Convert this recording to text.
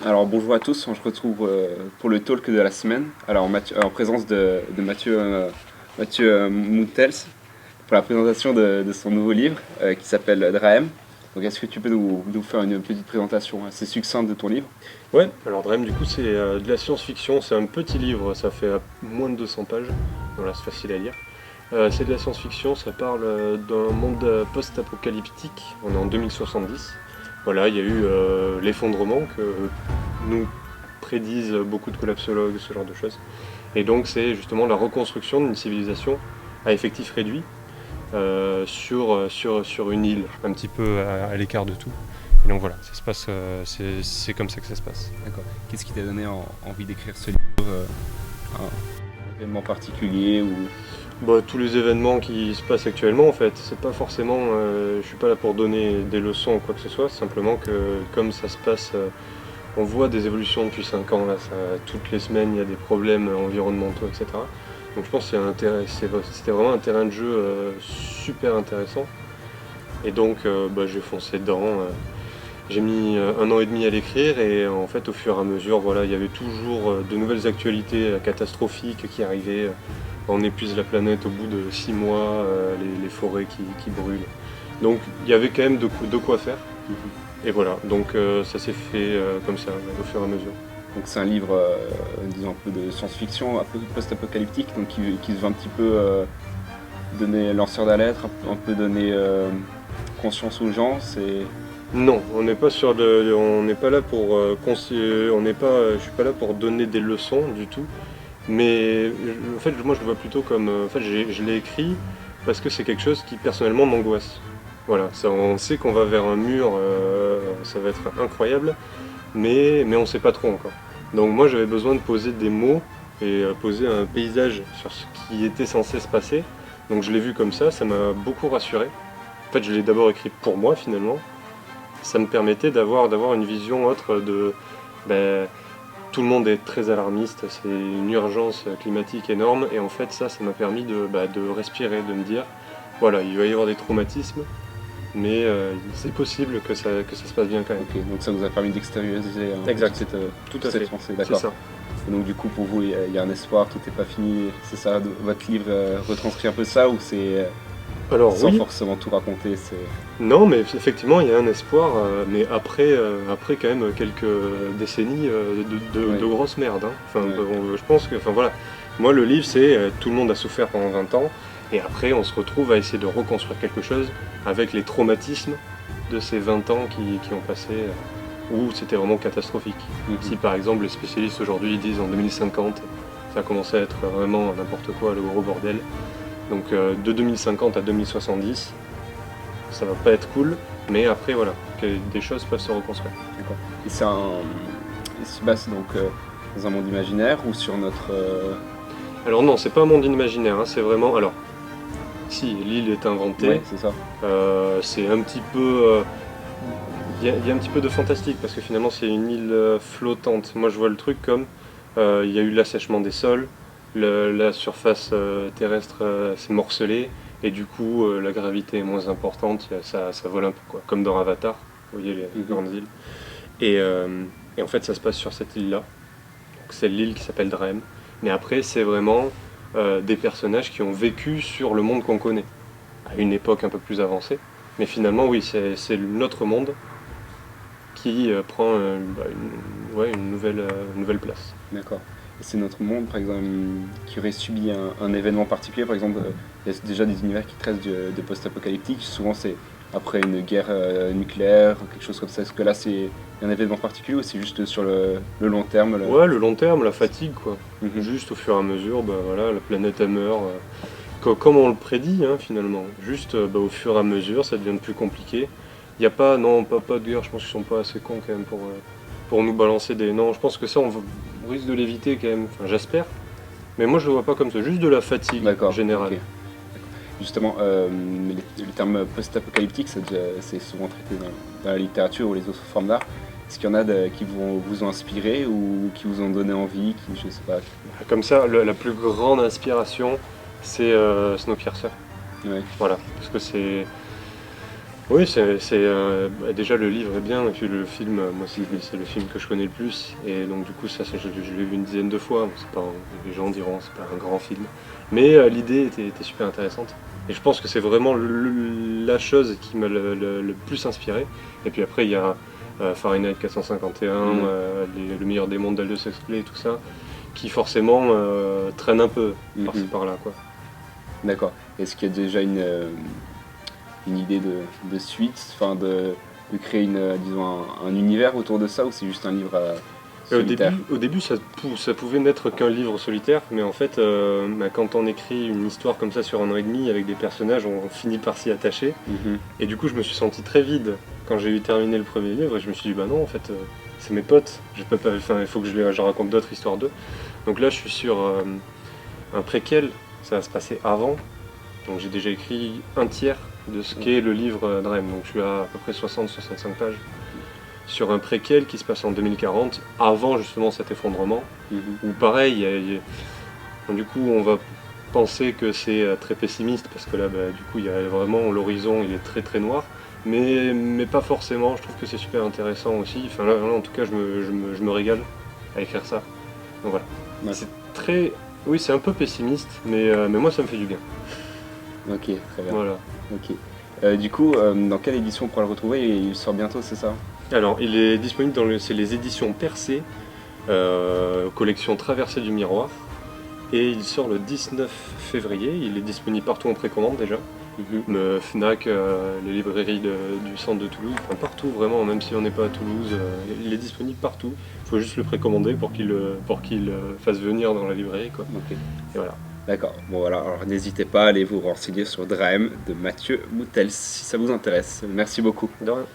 Alors bonjour à tous, on se retrouve pour le talk de la semaine. Alors en présence de Mathieu Moutels pour la présentation de son nouveau livre qui s'appelle Draem. Donc est-ce que tu peux nous faire une petite présentation assez succincte de ton livre? Ouais, alors Drem, du coup, c'est de la science-fiction. C'est un petit livre, ça fait moins de 200 pages. Voilà, c'est facile à lire. C'est de la science-fiction, ça parle d'un monde post-apocalyptique. On est en 2070. Voilà, il y a eu l'effondrement que nous prédisent beaucoup de collapsologues, ce genre de choses. Et donc, c'est justement la reconstruction d'une civilisation à effectif réduit sur une île, un petit peu à l'écart de tout. Et donc voilà, ça se passe, c'est comme ça que ça se passe. D'accord. Qu'est-ce qui t'a donné envie d'écrire ce livre un événement particulier ou... Bah, tous les événements qui se passent actuellement en fait, c'est pas forcément, je suis pas là pour donner des leçons ou quoi que ce soit, c'est simplement que comme ça se passe, on voit des évolutions depuis 5 ans, là, toutes les semaines il y a des problèmes environnementaux, etc. Donc je pense que c'était vraiment un terrain de jeu super intéressant. Et donc j'ai foncé dedans, j'ai mis 1 an et demi à l'écrire et en fait au fur et à mesure, voilà, il y avait toujours de nouvelles actualités catastrophiques qui arrivaient. On épuise la planète au bout de 6 mois, les forêts qui brûlent. Donc il y avait quand même de quoi faire. Et voilà, donc ça s'est fait comme ça, au fur et à mesure. Donc c'est un livre, disons un peu de science-fiction, un peu post-apocalyptique, donc qui se veut un petit peu donner lanceur d'alerte, un peu donner conscience aux gens. C'est Non, on n'est pas on n'est pas là pour on n'est pas, je suis pas là pour donner des leçons du tout. Mais en fait, moi je le vois plutôt comme, en fait, je l'ai écrit parce que c'est quelque chose qui personnellement m'angoisse. Voilà, on sait qu'on va vers un mur, ça va être incroyable, mais on ne sait pas trop encore. Donc moi j'avais besoin de poser des mots et poser un paysage sur ce qui était censé se passer. Donc je l'ai vu comme ça m'a beaucoup rassuré. En fait, je l'ai d'abord écrit pour moi finalement. Ça me permettait d'avoir une vision autre de... ben, tout le monde est très alarmiste, c'est une urgence climatique énorme, et en fait ça m'a permis de respirer, de me dire, voilà, il va y avoir des traumatismes, mais c'est possible que ça se passe bien quand même. ok, donc ça vous a permis d'extérioriser un Exact. peu Tout à cette fait, pensée, c'est d'accord. ça. Et donc du coup pour vous il y a un espoir, tout n'est pas fini, c'est ça, votre livre retranscrit un peu ça ou c'est Alors sans oui, forcément tout raconter, c'est... non, mais effectivement il y a un espoir, mais après quand même quelques décennies Ouais. de grosse merde. Hein. Enfin, Ouais. je pense que, enfin voilà, moi le livre c'est tout le monde a souffert pendant 20 ans, et après on se retrouve à essayer de reconstruire quelque chose avec les traumatismes de ces 20 ans qui ont passé, où c'était vraiment catastrophique. Mhm. Si par exemple les spécialistes aujourd'hui disent en 2050, ça a commencé à être vraiment n'importe quoi, le gros bordel. Donc de 2050 à 2070, ça va pas être cool, mais après voilà, que des choses peuvent se reconstruire. D'accord. Et c'est un... Il se passe donc dans un monde imaginaire ou sur notre... Alors non, c'est pas un monde imaginaire, hein, c'est vraiment... Alors, si, l'île est inventée, Ouais, c'est ça. c'est un petit peu... Il y a un petit peu de fantastique, parce que finalement c'est une île flottante. Moi je vois le truc comme... Il y a eu l'assèchement des sols, la surface terrestre s'est morcelée, et du coup la gravité est moins importante, ça vole un peu, quoi, comme dans Avatar, vous voyez les Mhm. grandes îles. Et en fait ça se passe sur cette île-là. C'est l'île qui s'appelle Drem. Mais après, c'est vraiment des personnages qui ont vécu sur le monde qu'on connaît, à une époque un peu plus avancée. Mais finalement, oui, c'est notre monde qui prend ouais, une nouvelle place. D'accord. Et c'est notre monde, par exemple, qui aurait subi un événement particulier. Par exemple, il y a déjà des univers qui traitent de post-apocalyptique. Souvent, c'est après une guerre nucléaire, quelque chose comme ça. Est-ce que là, c'est un événement particulier ou c'est juste sur le long terme Ouais, le long terme, la fatigue, quoi. Mhm. Juste au fur et à mesure, bah, voilà, la planète elle meurt. Comme on le prédit, hein, finalement. Juste au fur et à mesure, ça devient plus compliqué. Il n'y a pas, non, pas de guerre, je pense qu'ils sont pas assez cons quand même pour nous balancer des... Non, je pense que ça, on risque de l'éviter quand même, enfin j'espère. Mais moi je le vois pas comme ça, juste de la fatigue D'accord. générale. Ok. Justement, le terme post-apocalyptique, c'est souvent traité dans la littérature ou les autres formes d'art. Est-ce qu'il y en a qui vous ont inspiré ou qui vous ont donné envie, qui, je sais pas. Comme ça, la plus grande inspiration, c'est Snowpiercer. Ouais. Voilà, parce que Oui, déjà le livre est bien, et puis le film, moi c'est le film que je connais le plus, et donc du coup je l'ai vu une dizaine de fois, c'est pas, les gens diront c'est pas un grand film, mais l'idée était super intéressante, et je pense que c'est vraiment la chose qui m'a le plus inspiré, et puis après il y a Fahrenheit 451, le meilleur des mondes d'Aldous Huxley, tout ça, qui forcément traîne un peu par-ci par-là, quoi. D'accord. Est-ce qu'il y a déjà une idée de suite, enfin de créer disons un univers autour de ça, ou c'est juste un livre solitaire? Au début ça pouvait n'être qu'un livre solitaire, mais en fait, quand on écrit une histoire comme ça sur 1 an et demi avec des personnages, on finit par s'y attacher. Et du coup, je me suis senti très vide quand j'ai eu terminé le premier livre, et je me suis dit, bah non, en fait, c'est mes potes, je peux pas, enfin, il faut que je raconte d'autres histoires d'eux. Donc là, je suis sur un préquel, ça va se passer avant, donc j'ai déjà écrit un tiers de ce qu'est le livre Drem, donc je suis à peu près 60-65 pages sur un préquel qui se passe en 2040, avant justement cet effondrement, où pareil, du coup on va penser que c'est très pessimiste, parce que là du coup il y a vraiment l'horizon, il est très très noir, mais pas forcément, je trouve que c'est super intéressant aussi, enfin là en tout cas je me régale à écrire ça, donc voilà. Ouais. C'est très... Oui, c'est un peu pessimiste, mais moi ça me fait du bien. Ok, très bien. Voilà. Ok. Du coup, dans quelle édition on pourra le retrouver? Il sort bientôt, c'est ça? Alors, il est disponible c'est les éditions Percé, collection Traversée du Miroir, et il sort le 19 février. Il est disponible partout en précommande déjà. Fnac, les librairies du centre de Toulouse, enfin partout vraiment, même si on n'est pas à Toulouse, il est disponible partout. Il faut juste le précommander pour qu'il fasse venir dans la librairie, quoi. Ok. Et voilà. D'accord. Bon voilà, alors n'hésitez pas à aller vous renseigner sur Draem de Mathieu Moutels si ça vous intéresse. Merci beaucoup. De rien.